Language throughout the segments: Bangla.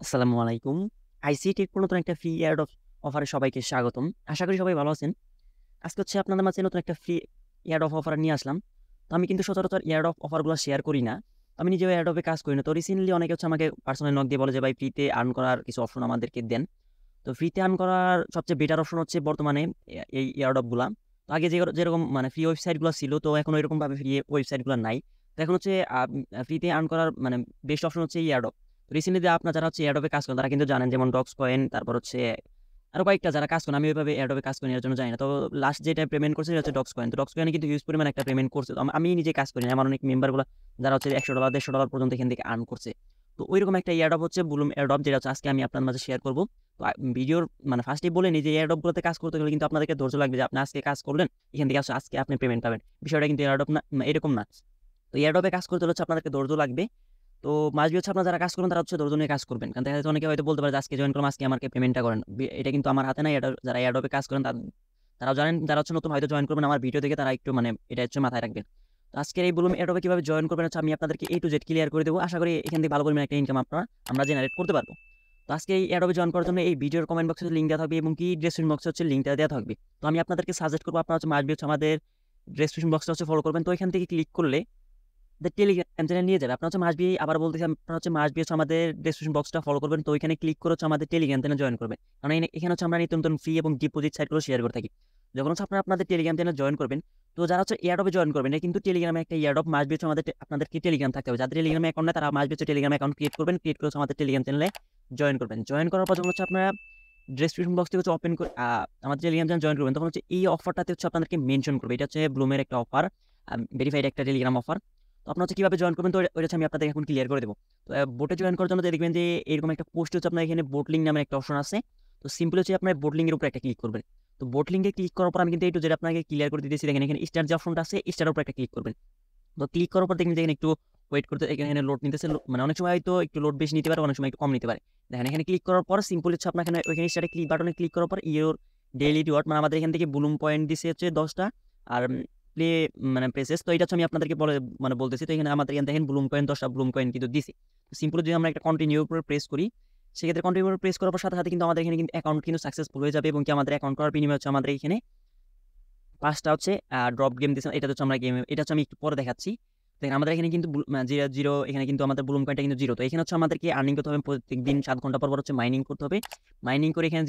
আসসালামু আলাইকুম। আইসিটির নতুন একটা ফ্রি এয়ার অফারে সবাইকে স্বাগতম। আশা করি সবাই ভালো আছেন। আজকে আপনাদের মাঝে নতুন একটা ফ্রি এয়ার অফার নিয়ে আসলাম। তো আমি কিন্তু সচরাচর এয়ার অফারগুলো শেয়ার করি না। আমি নিজেও এয়ার কাজ করি না। তো রিসেন্টলি অনেকে আমাকে পার্সোনালি নক দিয়ে বলে যে, "ভাই ফ্রিতে আর্ন করার কিছু অপশন আমাদেরকে দেন।" তো ফ্রিতে আর্ন করার সবচেয়ে বেটার অপশন হচ্ছে বর্তমানে এই এয়ার গুলা। তো আগে যেরকম মানে ফ্রি ওয়েবসাইটগুলো ছিল, তো এখন ওইরকমভাবে ফ্রি ওয়েবসাইটগুলো নাই। তো এখন ফ্রিতে আর্ন করার মানে বেস্ট অপশন হচ্ছে এই এয়ারড্রপ। রিসেন্টলি আপনারা যারা এয়ারড্রপে কাজ করেন তারা কিন্তু জানেন, যেমন ডক্স কয়েন, তারপর আরো কয়েকটা যারা কাজ করেন। আমি ওইভাবে এয়ারড্রপে কাজ করি এর জন্য জানি না। তো লাস্ট যেটা পেমেন্ট করছে সেটা হচ্ছে ডক্স কয়েন। তো ডক্স কয়েনে কিন্তু হিউজ পরিমাণ একটা পেমেন্ট করছে। তো আমি নিজে কাজ করি না, আমার অনেক মেম্বারগুলো যারা $100 $150 পর্যন্ত এখান থেকে আর্ন করছে। তো ওইরকম একটা এয়ারড্রপ হচ্ছে ব্লুম এয়ারড্রপ, যেটা হচ্ছে আজকে আমি আপনার মাঝে শেয়ার করব। তো ভিডিওর মানে ফার্স্টেই বলে নিই যে এয়ারড্রপ গুলোতে কাজ করতে গেলে কিন্তু আপনাদেরকে ধৈর্য লাগবে, যে আপনি আজকে কাজ করলেন, এখান থেকে আজকে আপনি পেমেন্ট পাবেন। বিষয়টা কিন্তু এয়ারড্রপ না, এরকম না। তো এয়ারড্রপে কাজ করতে হলে আপনাদেরকে ধৈর্য লাগবে। তো মাসবি আপনারা যারা কাজ করেন তারা ধৈর্য নিয়ে কাজ করবেন। কারণ দেখা যাচ্ছে অনেকে হয়তো বলতে পারে যে আজকে জয়েন করলাম, আজকে আমাকে পেমেন্টটা করেন। এটা কিন্তু আমার হাতে নাই। এটা যারা এয়ারড্রপে কাজ করেন তারাও জানেন, যারা নতুন হয়তো জয়েন করবেন আমার ভিডিও দেখে, তারা একটু মানে এটা মাথায় রাখবেন। তো আজকের এই ব্লুম এয়ারড্রপে কিভাবে জয়েন করবেন আমি আপনাদেরকে A to Z ক্লিয়ার করে দেবো। আশা করি এখান থেকে ভালো পরিমাণে একটা ইনকাম আমরা জেনারেট করতে পারবো। তো আজকে এই এয়ারড্রপে জয়েন করার জন্য এই ভিডিওর কমেন্ট বক্সে লিঙ্ক দেওয়া থাকবে, এবং কি ডেসক্রিপশন বক্সে লিঙ্কটা দেওয়া থাকবে। তো আমি আপনাদেরকে সাজেস্ট করবো, আপনারা মাসবি আমাদের ডেসক্রিপশন বক্সটা ফলো করবেন। তো এখান থেকে ক্লিক করলে টেলিগ্রাম চ্যানেল নিয়ে যাবে। আপনার মাসবি, আবার বলতেছি, আপনার মাসবি আমাদের ডেসক্রিপশন বক্সটা ফলো করবেন। তো ওইখানে ক্লিক করে আমাদের টেলিগ্রাম চ্যানেল জয়েন করবেন। কারণ এখানে আমরা নিত্য নতুন ফ্রি এবং ডিপোজিট সাইটগুলো শেয়ার করে থাকি। যখন আপনারা আপনাদের টেলিগ্রাম চ্যানেল জয়েন করবেন, তো যারা এয়ারড্রপে জয়েন করবেন, এটা কিন্তু টেলিগ্রামে একটা এয়ারড্রপ মাসবি আমাদের আপনাদেরকে টেলিগ্রাম থাকতে হবে। যাদের টেলিগ্রামে অ্যাকাউন্ট নেই তারা মাসবি টেলিগ্রাম অ্যাকাউন্ট ক্রিয়েট করবেন, ক্রিয়েট করে আমাদের টেলিগ্রাম চ্যানেলে জয়েন করবেন। জয়েন করার পর যখন আপনারা ডেসক্রিপশন বক্স থেকে ওপেন করে আমাদের টেলিগ্রাম চ্যানেল জয়েন করবেন, তখন এই অফারটাতে আপনাদেরকে মেনশন করবে। এটা হচ্ছে ব্লুমের একটা অফার, ভেরিফাইড একটা টেলিগ্রাম অফার। তো আপনার কিভাবে জয়েন করবেন, তো ওইটা আমি আপনাদের এখন ক্লিয়ার করে দেবো। তো বোটে জয়েন করার জন্য দেখবেন যে এরকম একটা পোস্ট আপনার এখানে বোট লিঙ্ক নামের একটা অপশন আছে। তো সিম্পল আপনার বোট লিঙ্কের উপর একটা ক্লিক করবেন। তো বোট লিঙ্কে ক্লিক করার পর আমি কিন্তু একটু যেটা আপনাকে ক্লিয়ার করে দিতেছি, দেখেন এখানে স্টার যে অপশনটা আছে, স্টারের উপর একটা ক্লিক করবেন। তো ক্লিক করার পর দেখেন একটু ওয়েট করতে, এখানে লোড নিতেছে। মানে অনেক সময় হয়তো একটু লোড বেশি নিতে পারে, অনেক সময় একটু কম নিতে পারে। দেখেন এখানে ক্লিক করার পর সিম্পল আপনার এখানে ওইখানে স্টারে ক্লিক বাটনে ক্লিক করার পর ইওর ডেইলি রিওয়ার্ড, মানে আমাদের এখান থেকে ব্লুম পয়েন্ট দিছে 10টা, আর প্লে মানে প্রেসেস। তো এটা আমি আপনাদেরকে বলতেছি। তো এখানে আমাদের এখানে দেখেন ব্লুম কয়েন 10টা ব্লুম কয়েন কিন্তু দিছে। সিম্পল যদি আমরা একটা কন্টিনিউ উপরে প্রেস করি, সেক্ষেত্রে কন্টিনিউ প্রেস করার পর সাথে সাথে কিন্তু আমাদের এখানে কিন্তু অ্যাকাউন্ট কিন্তু সাকসেসফুল হয়ে যাবে, এবং কি আমাদের অ্যাকাউন্ট করার বিনিময়ে আমাদের এখানে 5টা ড্রপ গেম দিয়েছে। এটা আমরা গেম, এটা আমি একটু পরে দেখাচ্ছি। দেখেন আমাদের এখানে কিন্তু জিরো, এখানে কিন্তু আমাদের ব্লুম কয়েনটা কিন্তু 0। তো এখানে আমাদেরকে আর্নিং করতে হবে, প্রত্যেকদিন 7 ঘন্টা পর মাইনিং করতে হবে। মাইনিং করে এখানে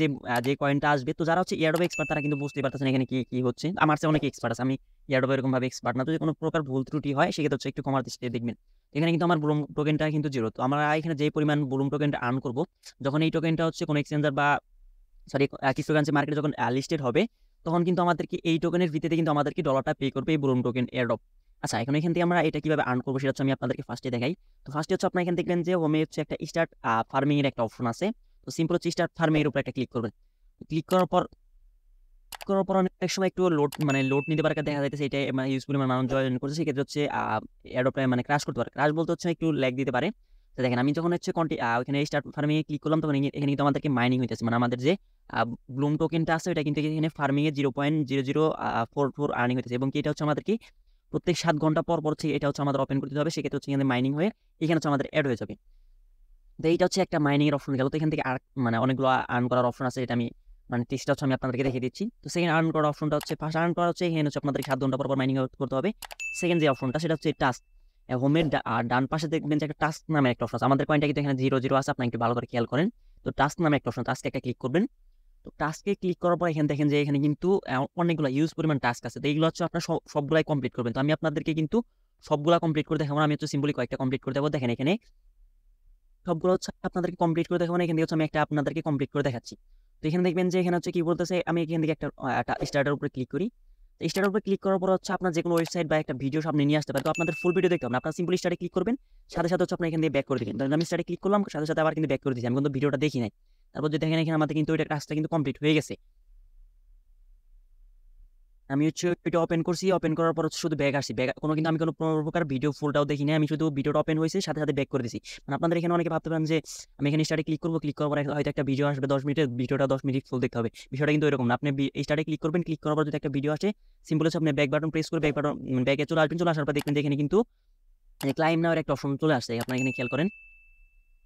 যে কয়েনটা আসবে, তো যারা এয়ারড্রপ এক্সপার্ট তারা কিন্তু বুঝতে পারতেছেন এখানে কি কি হচ্ছে। আমার চেয়ে অনেক এক্সপার্ট আছে, আমি এয়ারড্রপ এরকম ভাবে এক্সপার্ট না। যদি কোনো প্রকার ভুল ত্রুটি হয় সেক্ষেত্রে একটু কমার দৃষ্টিতে দেখবেন। এখানে কিন্তু আমার ব্লুম টোকেনটা কিন্তু 0। তো আমরা এখানে যে পরিমাণ ব্লুম টোকেনটা আর্ন করব, যখন এই টোকেনটা কোনো এক্সচেঞ্জার বা সরি ক্রিপ্টোকারেন্সি মার্কেটে যখন লিস্টেড হবে, তখন কিন্তু আমাদেরকে এই টোকেনের ভিত্তিতে কিন্তু আমাদেরকে ডলারটা পে করবে এই ব্লুম টোকেন এয়ারড্রপ। আচ্ছা, এখন এখান থেকে আমরা এটা কিভাবে আর্ন করবো সেটা আমি আপনাদেরকে ফার্স্টে দেখাই। তো ফার্স্টে আপনার এখানে দেখবেন যে হোমে একটা স্টার্ট ফার্মিং এর একটা অপশন আছে। তো সিম্পল স্টার্ট ফার্মিং এর উপর একটা ক্লিক করবেন। ক্লিক করার পর অনেক সময় একটু লোড নিতে পারে, দেখা যাইতেছে এটা মানে ইউজফুল মানুষ জয়েন করছে, সেক্ষেত্রে এয়ারড্রপটা মানে ক্রাশ করতে পারে। ক্রাশ বলতে একটু ল্যাগ দিতে পারে। তো দেখেন আমি যখন ওখানে স্টার্ট ফার্মিং এ ক্লিক করলাম, তখন এখানে কিন্তু আমাদেরকে মাইনিং হইতেছে, মানে আমাদের যে ব্লুম টোকেনটা আছে এটা কিন্তু এখানে ফার্মিং এ 0.0044 আর্নিং হইতেছে, এবং এটা আমাদের কি প্রত্যেক 7 ঘন্টা পর পর এটা আমাদের ওপেন করতে হবে। সেক্ষেত্রে এখানে মাইনিং হয়ে এখানে আমাদের অ্যাড হয়ে যাবে। তো এইটা একটা মাইনিং এর অপশন গেল। তো এখান থেকে আর মানে অনেকগুলো আর্ন করার অপশন আছে, এটা আমি মানে টেস্টটা আমি আপনাদেরকে দেখিয়ে দিচ্ছি। তো সেকেন্ড আর্ন করার অপশনটা ফার্স্ট আর্ন করা এখানে আপনাদের 7 ঘন্টা পর মাইনিং করতে হবে। সেকেন্ড যে অপশনটা সেটা টাস্ক। হোমের ডান পাশে দেখবেন যে একটা টাস্ক নামে একটা অপশন আছে। আমাদের কয়েনটা কিন্তু এখানে 0 আছে, আপনি একটু ভালো করে খেয়াল করেন। তো টাস্ক নামে একটা অপশন, টাস্কে একটা ক্লিক করবেন। তো টাস্কে ক্লিক করার পর এখানে দেখেন যে এখানে কিন্তু অনেকগুলো ইউজ পরিমাণ টাস্ক আছে। তো এইগুলো আপনার সবগুলাই কমপ্লিট করবেন। তো আমি আপনাদেরকে কিন্তু সবগুলা কমপ্লিট করে দেখাবো, আমি সিম্পলি কয়েকটা কমপ্লিট করে দেবো। দেখেন এখানে সবগুলো আপনাদেরকে কমপ্লিট করে দেখাবো না, এখান থেকে আমি একটা আপনাদেরকে কমপ্লিট করে দেখাচ্ছি। তো এখানে দেখবেন যে এখানে কি বলতেছে, আমি এখান থেকে একটা স্টার্টার উপরে ক্লিক করি। স্টার্টার উপরে ক্লিক করার পর আপনার যে কোনো ওয়েবসাইট বা একটা ভিডিও সামনে নিয়ে আসতে পারে। তো আপনাদের ফুল ভিডিও দেখতে হবে না, আপনার সিম্পলি স্টার্টে ক্লিক করবেন, সাথে সাথে আপনার এখান থেকে ব্যাক করে দিবেন। আমি স্টার্টে ক্লিক করলাম, সাথে সাথে আবার কিন্তু ব্যাক করে দিচ্ছি, আমি কিন্তু ভিডিওটা দেখি নাই। তারপর যে দেখেন এখানে আমাদের কিন্তু ওইটা কাজটা কিন্তু কমপ্লিট হয়ে গেছে। আমি এটা ওপেন করছি, ওপেন করার পর শুধু ব্যাক আসছি, ব্যাক কোনো কিন্তু আমি কোনো প্রকার ভিডিও ফুলটাও দেখি না, আমি শুধু ভিডিওটা ওপেন হয়েছে সাথে সাথে ব্যাক করে দিছি। মানে আপনাদের এখানে অনেকে ভাবতে পারেন যে আমি এখানে স্টার্টে ক্লিক করবো, ক্লিক করার পর হয়তো একটা ভিডিও আসবে 10 মিনিটের, ভিডিওটা 10 মিনিট ফুল দেখতে হবে। বিষয়টা কিন্তু এরকম না। আপনি স্টার্টে ক্লিক করবেন, ক্লিক করার পর যদি একটা ভিডিও আসে, সিম্পল আপনি ব্যাক বাটন প্রেস করে ব্যাকে চলে আসবেন। চলে আসার পর দেখবেন যে এখানে কিন্তু ক্লাইম নাওয়ার একটা অপশন চলে আসছে, আপনার এখানে খেয়াল করেন।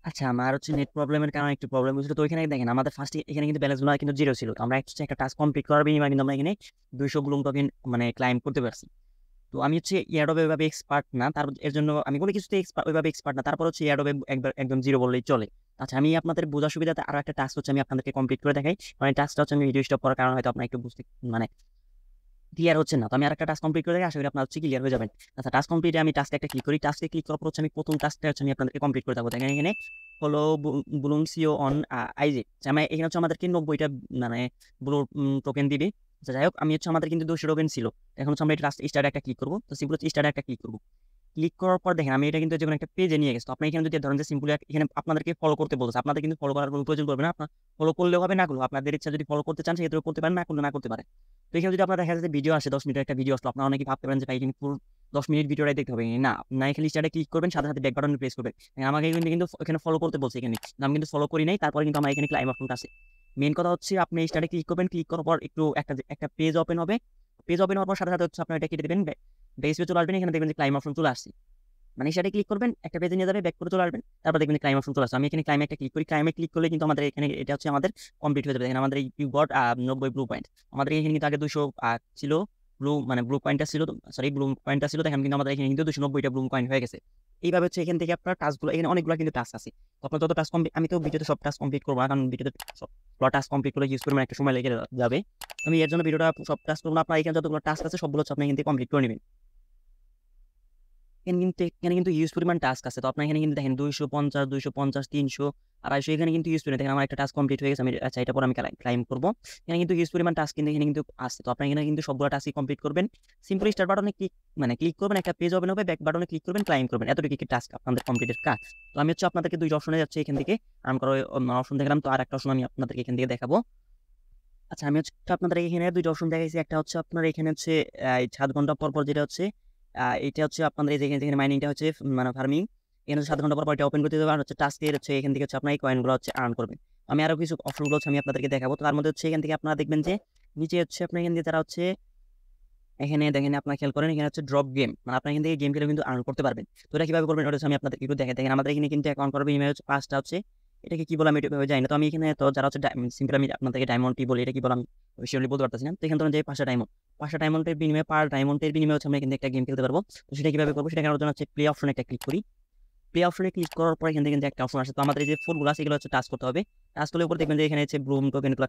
আচ্ছা, আমার হচ্ছে নেট প্রবলেমের কারণে একটু প্রবলেম হয়েছিল। তো এখানে দেখেন আমাদের ফার্স্টে এখানে কিন্তু ব্যালেন্সগুলো কিন্তু 0 ছিল। তো আমরা হচ্ছে একটা টাস্ক কমপ্লিট করার বিনিময়ে কিন্তু আমরা এখানে 200 ব্লুম টোকেন মানে ক্লাইম করতে পারছি। তো আমি হচ্ছে এয়ারড্রপে ওইভাবে এক্সপার্ট না। এর জন্য আমি কোনো কিছুতে ওইভাবে এক্সপার্ট না। তারপর হচ্ছে এয়ারড্রপে একদম 0 বললেই চলে। আচ্ছা, আমি আপনাদের বোঝার সুবিধাতে আরো একটা টাস্ক হচ্ছে আমি আপনাদেরকে কমপ্লিট করে দেখাই। মানে টাস্কটা হচ্ছে আমি ভিডিও স্টপ করার কারণে হয়তো আপনারা একটু বুঝতে মানে ক্লিয়ার হচ্ছে না। তো আমি আরেকটা টাস্ক কমপ্লিট করে দেখি, আশা করি আপনার হচ্ছে ক্লিয়ার হয়ে যাবেন। আচ্ছা, টাস্ক কমপ্লিটে আমি টাস্কে একটা ক্লিক করি। টাস্কে ক্লিক করার পর হচ্ছে আমি প্রথম টাস্কটা হচ্ছে আমি আপনাদেরকে কমপ্লিট করে দেবো। দেখেন এখানে হলো ব্লুমসিও অন আইজি। আমি এখানে হচ্ছে আমাদেরকে 90টা মানে ব্লু টোকেন দিবে। আচ্ছা, যাই হোক, আমি হচ্ছে আমাদের কিন্তু 200 টোকেন ছিল। এখন হচ্ছে আমরা এটা টাস্ক স্টার্টে একটা ক্লিক করবো। তো সিম্পল হচ্ছে স্টার্টে একটা ক্লিক করবো। ক্লিক করার পর দেখেন আমি এটা কিন্তু যেকোনো একটা পেজে নিয়ে গেছি। তো আপনি এখানে যদি ধরেন যে সিম্পলি এখানে আপনাদেরকে ফলো করতে বলছে, আপনাদের কিন্তু ফলো করার কোনো প্রয়োজন পড়বে না। আপনার ফলো করলেও হবে, না করলেও আপনাদের ইচ্ছা, যদি ফলো করতে চান সেক্ষেত্রে করতে পারেন, না করলে না করতে পারেন। তো এখানে যদি আপনার দেখা যাচ্ছে ভিডিও আসে 10 মিনিটের একটা ভিডিও আসলো, আপনারা অনেকেই ভাবতে পারেন যে ভাই এখানে পুরো 10 মিনিট ভিডিওটাই দেখতে হবে। না, না, এখানে স্টার্টে ক্লিক করবেন, সাথে সাথে ব্যাক বাটনে প্রেস করবেন। আমাকে কিন্তু এখানে ফলো করতে বলছে, এখানে আমি কিন্তু ফলো করি নাই। তারপরে কিন্তু আমার এখানে ক্লাইম অপশনটা আছে। মেন কথা হচ্ছে আপনি স্টার্টে ক্লিক করবেন, ক্লিক করার পর একটু একটা পেজ ওপেন হবে। পেজ ওপেন হওয়ার পর সাথে সাথে হচ্ছে আপনার এটা কেটে দেবেন, বেসে চলে আসবেন। এখানে দেখবেন যে ক্লাইম অপশন চলে আসছে। মানে সেটা ক্লিক করবেন, একটা পেজে নিয়ে যাবে, ব্যাক করে চলে আসবেন। তারপর দেখবেন ক্লাইম অপশন চলে আসছে। আমি এখানে ক্লাইমে একটা ক্লিক করি। ক্লাইমে ক্লিক করলে কিন্তু আমাদের এখানে এটা হচ্ছে আমাদের কমপ্লিট হয়ে যাবে। দেখেন আমাদের ইউ গট 90 ব্লু পয়েন্ট। আমাদের এখানে কিন্তু আগে 200 ছিল ব্লু, মানে ব্লু পয়েন্টটা ছিল, সরি ব্লু পয়েন্টটা ছিল। দেখেন কিন্তু আমাদের এখানে কিন্তু 290টা ব্লু পয়েন্ট হয়ে গেছে। এইভাবে হচ্ছে এখান থেকে আপনার টাস্কগুলো, এখানে অনেকগুলো কিন্তু টাস্ক আছে। তো আপনার যত টাস্ক কমপ্লিট, আমি তো ভিডিওতে সব টাস্ক কমপ্লিট করবো না, কারণ ভিডিওতে সব টাস্ক কমপ্লিট করে ইউজ করবেন একটা সময় লেগে যাবে। আমি এর জন্য ভিডিওটা সব টাস্ক করবো না। আপনার এখানে যতগুলো টাস্ক আছে সবগুলো হচ্ছে আপনি এখান থেকে কমপ্লিট করে নেবেন। এখানে কিন্তু ইউজ পরিমাণ টাস্ক আছে। তো আপনার এখানে কিন্তু দেখেন 250, 250, 300, 250 এখানে কিন্তু ইউজ পরিমাণ। দেখেন আমার একটা টাস্ক কমপ্লিট হয়ে গেছে। আমি আচ্ছা, এটা পরে আমি ক্লাইম করবো। এখানে কিন্তু ইউজ পরিমাণ টাস্ক কিন্তু এখানে কিন্তু আছে। তো আপনার এখানে কিন্তু সবগুলো টাস্কই কমপ্লিট করবেন। সিম্পল স্টার বাটনে ক্লিক করবেন, একটা পেজ ওপেন হবে, ব্যাক বাটনে ক্লিক করবেন, ক্লাইম করবেন। এতটুকু কি টাস্ক আপনাদের কমপ্লিটের কাজ। তো আমি হচ্ছে আপনাদেরকে দুইটা অপশনে যাচ্ছে এখান থেকে আর্ন করার অপশন দেখালাম। তো আর একটা অপশন আমি আপনাদেরকে এখান থেকে দেখাবো। আচ্ছা, আমি হচ্ছে আপনাদের এখানে দুইটা অপশন দেখাইছি। একটা হচ্ছে আপনার এখানে হচ্ছে এই 7 ঘন্টা পর পর যেটা হচ্ছে এটা হচ্ছে আপনাদের এই যেখানে মাইনিংটা হচ্ছে মানে ফার্মিং। এখানে হচ্ছে 7 ঘন্টা পর পর এটা ওপেন করতে দেবে। আর হচ্ছে টাস্কের হচ্ছে এখান থেকে হচ্ছে আপনার এই কয়েনগুলো হচ্ছে আর্ন করবেন। আমি আরো কিছু অপশনগুলো হচ্ছে আমি আপনাদেরকে দেখাবো। তো তার মধ্যে হচ্ছে এখান থেকে আপনারা দেখবেন যে নিচে হচ্ছে আপনার এখান থেকে তারা হচ্ছে এখানে দেখেন, আপনারা খেয়াল করেন এখানে হচ্ছে ড্রপ গেম, মানে আপনার এখান থেকে গেম খেলে কিন্তু আর্ন করতে পারবেন। তো এটা কিভাবে করবেন ওটা হচ্ছে আমি আপনাদেরকে একটু দেখেন আমাদের এখানে কিন্তু অ্যাকাউন্ট করবে ইমেল হচ্ছে 5টা হচ্ছে। এটাকে কি বলে আমি এটা জানি না। তো আমি এখানে তো যারা হচ্ছে সিম্পল আমি আপনাদেরকে ডায়মন্ড টি বলি, এটা কি বলে আমি শিওরলি বলতে পারতেছি না। তো এখানে ধরুন যে 5টা ডায়মন্ডের বিনিময়ে, পার ডায়মন্ডের বিনিময়ে হচ্ছে আমরা এখান থেকে একটা গেম খেলতে পারবো। তো সেটা কিভাবে করবো সেটা করার জন্য হচ্ছে প্লে অপশনে একটা ক্লিক করি। প্লে অপশনে ক্লিক করার পর এখান থেকে কিন্তু একটা অপশন আসে। তো আমাদের এই যে ফুলগুলো আছে এগুলো হচ্ছে টাচ করতে হবে। টাচ করলে উপর দেখবেন যে এখানে হচ্ছে ব্লুম টোকেনগুলো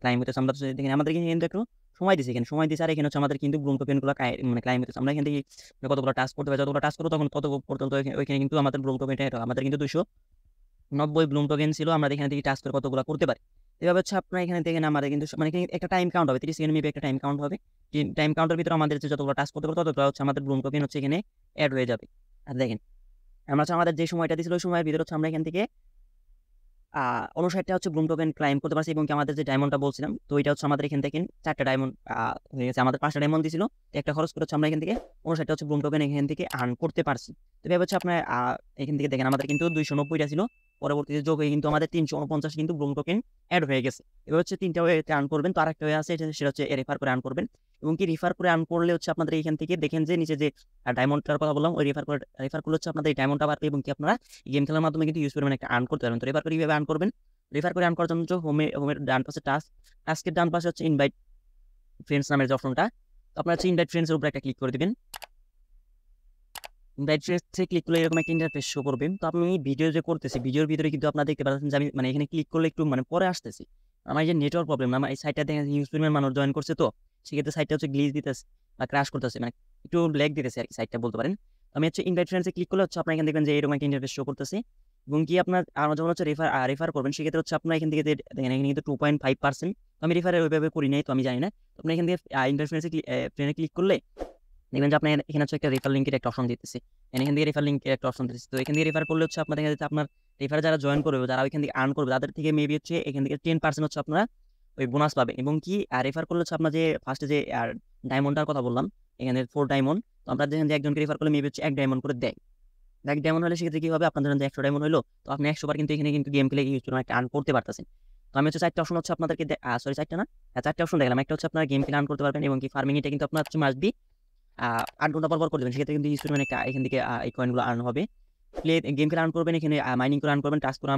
ক্লাইম হতেছে। আমরা দেখেন আমাদের কিন্তু একটু সময় দিচ্ছে, এখানে সময় দিচ্ছে। আর এখানে হচ্ছে আমাদের কিন্তু ব্লুম টোকেনগুলো ক্লাইম হতেছে। আমরা এখান থেকে কতগুলো টাচ করতে পারি, যতগুলো টাচ করবো তখন তত পর্যন্ত ওইখানে কিন্তু আমাদের ব্লুম টোকেনটা আমাদের কিন্তু 290 ব্লুম টোকেন ছিল। আমরা এখানে থেকে টাচ করে কতগুলো করতে পারি। এভাবে হচ্ছে আপনার এখানে দেখেন আমাদের কিন্তু মানে এখানে একটা টাইম কাউন্ট হবে, 30 সেকেন্ড মেবি একটা টাইম কাউন্ট হবে। টাইম কাউন্টের ভিতরে আমাদের যতগুলো টাচ করতে পারবো ততগুলো হচ্ছে আমাদের ব্লুম টোকেন হচ্ছে এখানে অ্যাড হয়ে যাবে। আর দেখেন আমরা হচ্ছে আমাদের যে সময়টা দিয়েছিল ওই সময়ের ভিতরে হচ্ছে আমরা এখান থেকে 59টা হচ্ছে ব্লুম টোকেন ক্লাইম করতে পারছি। এবং কি আমাদের যে ডায়মন্ডটা বলছিলাম, তো এটা হচ্ছে আমাদের এখান থেকে 4টা ডায়মন্ড হয়ে গেছে। আমাদের 5টা ডায়মন্ড দিয়েছিল, একটা খরচ করে হচ্ছে আমরা এখান থেকে 59টা হচ্ছে ব্লুম টোকেন এখান থেকে আর্ন করতে পারছি। তো এভাবে হচ্ছে আপনার এখান থেকে দেখেন আমাদের কিন্তু 290টা ছিল, পরবর্তীতে যোগ হয়ে কিন্তু আমাদের 349 কিন্তু ব্লুম টোকেন অ্যাড হয়ে গেছে। এবার হচ্ছে 3টা ওয়ে আর্ন করবেন। তো আরেকটা ওয়ে আছে, সেটা হচ্ছে রেফার করে আর্ন করবেন। এবং কি রেফার করে আর্ন করলে হচ্ছে আপনাদের এখান থেকে দেখেন যে নিচে যে ডায়মন্ডটার কথা বললাম, ওই রেফার করলে হচ্ছে আপনাদের এই ডায়মন্ডটা বাড়বে। এবং কি আপনারা গেম খেলার মাধ্যমে কিন্তু ইউজ করবেন একটা আর্ন করতে পারবেন। তো রেফার করে কিভাবে আর্ন করবেন, রেফার করে আর্ন করার জন্য হোমের ডান পাশে টাস্কের ডান পাশে হচ্ছে ইনভাইট ফ্রেন্ডস নামের যে অপশনটা। তো আপনার হচ্ছে ইনভাইট ফ্রেন্ডসের উপরে একটা ক্লিক করে দিবেন। ইনভাইট ফ্রেন্ডসে ক্লিক করলে এরকম একটা ইন্টারফেস শো করবে। তো আমি ভিডিও যে করতেছি, ভিডিওর ভিতরে কিন্তু আপনারা দেখতে পাচ্ছেন যে আমি মানে এখানে ক্লিক করলে একটু মানে পরে আসতেছি। আমার এই যে নেটওয়ার্ক প্রবলেম, আমার এই সাইটটা দেখেন ইউজ পরিমাণ মানুষ জয়েন করছে। তো সেক্ষেত্রে সাইটটা হচ্ছে গ্লিচ দিতেছে বা ক্র্যাশ করতেছে, মানে একটু ল্যাগ দিতেছে আর কি সাইটটা বলতে পারেন। তো আমি হচ্ছে ইনভাইট ফ্রেন্ডসে ক্লিক করলে হচ্ছে আপনার এখানে দেখবেন যে এরকম একটা ইন্টারফেস শো করতেছে। এবং কি আপনার যখন হচ্ছে রেফার করবেন সেক্ষেত্রে হচ্ছে আপনার এখান থেকে দেখেন এখানে কিন্তু 2.5%। তো আমি রেফারে ওইভাবে করি নাই, তো আমি জানি না। তো আপনি এখান থেকে ইনভাইট ফ্রেন্ডে ক্লিক করলে দেখবেন যে আপনার এখানে হচ্ছে একটা রেফার লিঙ্কের একটা অপশন দিতেছে। এখান থেকে রেফার লিঙ্কের একটা অপশন দিতেছে। তো এখান থেকে রেফার করলে হচ্ছে আপনার দেখা যাচ্ছে আপনার রেফারে যারা জয়েন করবে, যারা ওইখান থেকে আর্ন করবে, তাদের থেকে মেবি হচ্ছে এখান থেকে 10% হচ্ছে আপনারা ওই বোনাস পাবে। এবং কি রেফার করলে হচ্ছে আপনার যে ফার্স্টে যে ডায়মন্ডটার কথা বললাম, এখানে 4 ডায়মন্ড। তো আমরা দেখেন যে একজনকে রেফার করলে মেবি হচ্ছে 1 ডায়মন্ড করে দেয়। 1 ডায়মন্ড হলে সেক্ষেত্রে কি হবে, আপনার ধরেন যে 100 ডায়মন্ড হলো, তো আপনি 100 বার কিন্তু এখানে কিন্তু গেম খেলে ইউজ করে একটা আর্ন করতে পারতেছেন। তো আমি হচ্ছে 4টা অপশন হচ্ছে আপনাদেরকে সরি 4টা না, 4টা অপশন দেখলাম। একটা হচ্ছে আপনার গেম খেলে আর্ন করতে পারবেন। এবং কি ফার্মিং এটা কিন্তু আপনার হচ্ছে মাসবি 8 ঘন্টা পর পর করে দেবেন, সেক্ষেত্রে কিন্তু ইউজ পরিমাণে এখান থেকে এই কয়েনগুলো আর্ন হবে। গেম খেলে আর্ন করবেন, এখানে মাইনিং করে আর্ন করবেন, টাস্ক করে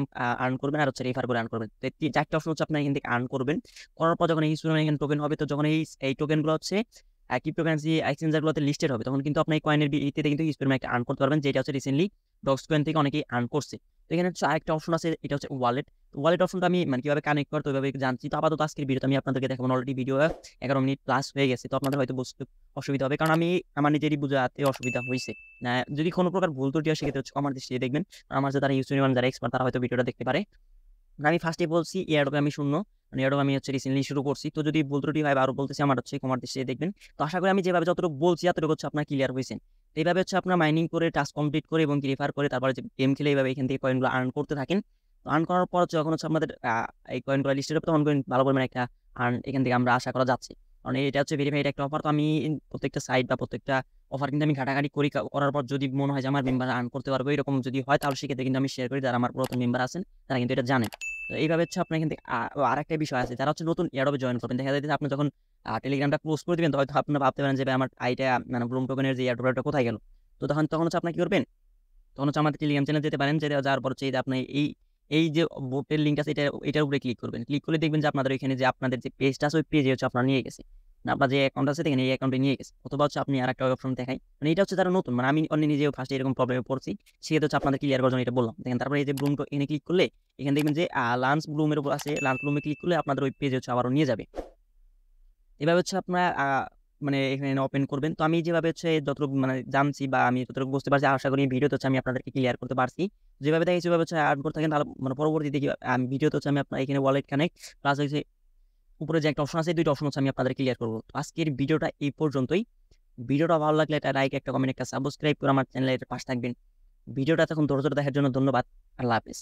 আর্ন করবেন, আর হচ্ছে রেফার করে আর্ন করবেন। তো 4টা অপশন হচ্ছে আপনার এখান থেকে আর্ন করবেন। করার পর যখন এই এখানে টোকেন হবে, তো যখন এই টোকেনগুলো হচ্ছে ক্রিপ্টোকারেন্সি এক্সচেঞ্জারগুলোতে লিস্টেড হবে, তখন কিন্তু আপনি এই কয়েনের ভিত্তিতে কিন্তু হিউজ একটা আর্ন করতে পারবেন, যেটা হচ্ছে রিসেন্টলি ডক্স কয়েন থেকে অনেকেই আর্ন করছে। তো এখানে হচ্ছে আরেকটা অপশন আছে, এটা হচ্ছে ওয়ালেট। ওয়ালেট অপশনটা আমি মানে কিভাবে কানেক্ট করতে ওইভাবে জানছি। তো আপাতত আজকের ভিডিওতে আমি আপনাদেরকে দেখাবো। অলরেডি ভিডিও 11 মিনিট প্লাস হয়ে গেছে, তো আপনাদের হয়তো বুঝতে অসুবিধা হবে, কারণ আমি আমার নিজেরই বুঝাতে অসুবিধা হয়েছে। যদি কোনো প্রকার ভুল ত্রুটি হয় সেক্ষেত্রে হচ্ছে কমার দৃষ্টিতে দেখবেন। আমার যে তারা ইউজ যারা এক্সপার্ট তারা হয়তো ভিডিওটা দেখতে পারে। আমি ফার্স্টে বলছি এয়ারড্রপে আমি শূন্য, মানে এয়ারড্রপ আমি হচ্ছে রিসেন্টলি শুরু করছি। তো যদি ভুল ত্রুটি হয় বা আরও বলতেছি, আমার হচ্ছে কমার দৃষ্টিতে দেখবেন। তো আশা করি আমি যেভাবে যতটুকু বলছি এতটুকু হচ্ছে আপনার ক্লিয়ার হয়েছেন। তো এইভাবে হচ্ছে আপনার মাইনিং করে টাস্ক কমপ্লিট করে এবং রেফার করে তারপরে যে গেম খেলে এইভাবে এখান থেকে কয়েনগুলো আর্ন করতে থাকেন। তো আর্ন করার পর যখন হচ্ছে আমাদের এই কয়েনগুলো লিস্টেড হবে, তখন ভালো পরিমাণে একটা আর্ন এখান থেকে আমরা আশা করা যাচ্ছে। কারণ এটা হচ্ছে ভেরিফাইড একটা অফার। তো আমি প্রত্যেকটা সাইট বা প্রত্যেকটা অফার কিন্তু আমি ঘাটাঘাটি করি, করার পর যদি মনে হয় যে আমার মেম্বার আর্ন করতে পারবো এরকম যদি হয়, তাহলে সেক্ষেত্রে কিন্তু আমি শেয়ার করি। যারা আমার পুরাতন মেম্বার আছেন তারা কিন্তু এটা জানেন। তো এইভাবে হচ্ছে আপনার এখান থেকে আরেকটা বিষয় আছে, যারা হচ্ছে নতুন এয়ারড্রপে জয়েন করবেন, দেখা যাচ্ছে আপনি যখন টেলিগ্রামটা ক্লোজ করে দিবেন, তো হয়তো আপনারা ভাবতে পারেন যে ভাই আমার আইটা মানে ব্লুম টোকেনের যে এয়ারড্রপটা কোথায় গেল। তো তখন হচ্ছে আপনি কি করবেন, তখন হচ্ছে আমাদের টেলিগ্রাম চ্যানেল যেতে পারেন। যাওয়ার পর হচ্ছে এই যে আপনি এই যে বোটের লিঙ্ক আছে, এটার উপরে ক্লিক করবেন। ক্লিক করে দেখবেন যে আপনাদের এখানে যে আপনাদের যে পেজটা আছে ওই পেজে হচ্ছে আপনার নিয়ে গেছে, আপনার যে অ্যাকাউন্ট আছে দেখেন এই অ্যাকাউন্টে নিয়ে গেছে। অথবা হচ্ছে আপনি আর একটা অপশন দেখাই, মানে এটা হচ্ছে যারা নতুন, মানে আমি অন্য নিজেও ফার্স্টে এরকম প্রবলেমে পড়ছি, সেক্ষেত্রে হচ্ছে আপনাদের ক্লিয়ার করার জন্য এটা বললাম। দেখেন তারপরে এই যে ব্লুম এখানে ক্লিক করলে এখানে দেখবেন যে লাঞ্চ ব্লুমের উপর আছে, লাঞ্চ ব্লুমে ক্লিক করলে আপনাদের ওই পেজে হচ্ছে আবারও নিয়ে যাবে। এভাবে হচ্ছে আপনারা মানে এখানে ওপেন করবেন। তো আমি যেভাবে হচ্ছে যতটুকু মানে জানছি বা আমি যতটুকু বুঝতে পারছি, আশা করি ভিডিওতে হচ্ছে আমি আপনাদেরকে ক্লিয়ার করতে পারছি। যেভাবে দেখেছি সেভাবে হচ্ছে আর্ন করতে থাকেন, তাহলে মানে পরবর্তীতে ভিডিওতে হচ্ছে আমি আপনার এখানে ওয়ালেট কানেক্ট প্লাস হচ্ছে উপরে যে একটা অপশন আছে, 2টা অপশন হচ্ছে আমি আপনাদের ক্লিয়ার করবো। তো আজকের ভিডিওটা এই পর্যন্তই। ভিডিওটা ভালো লাগলে একটা লাইক, একটা কমেন্ট, একটা সাবস্ক্রাইব করে আমার চ্যানেলের পাশে থাকবেন। ভিডিওটা তখন ধৈর্য ধরে দেখার জন্য ধন্যবাদ। আল্লাহ হাফেজ।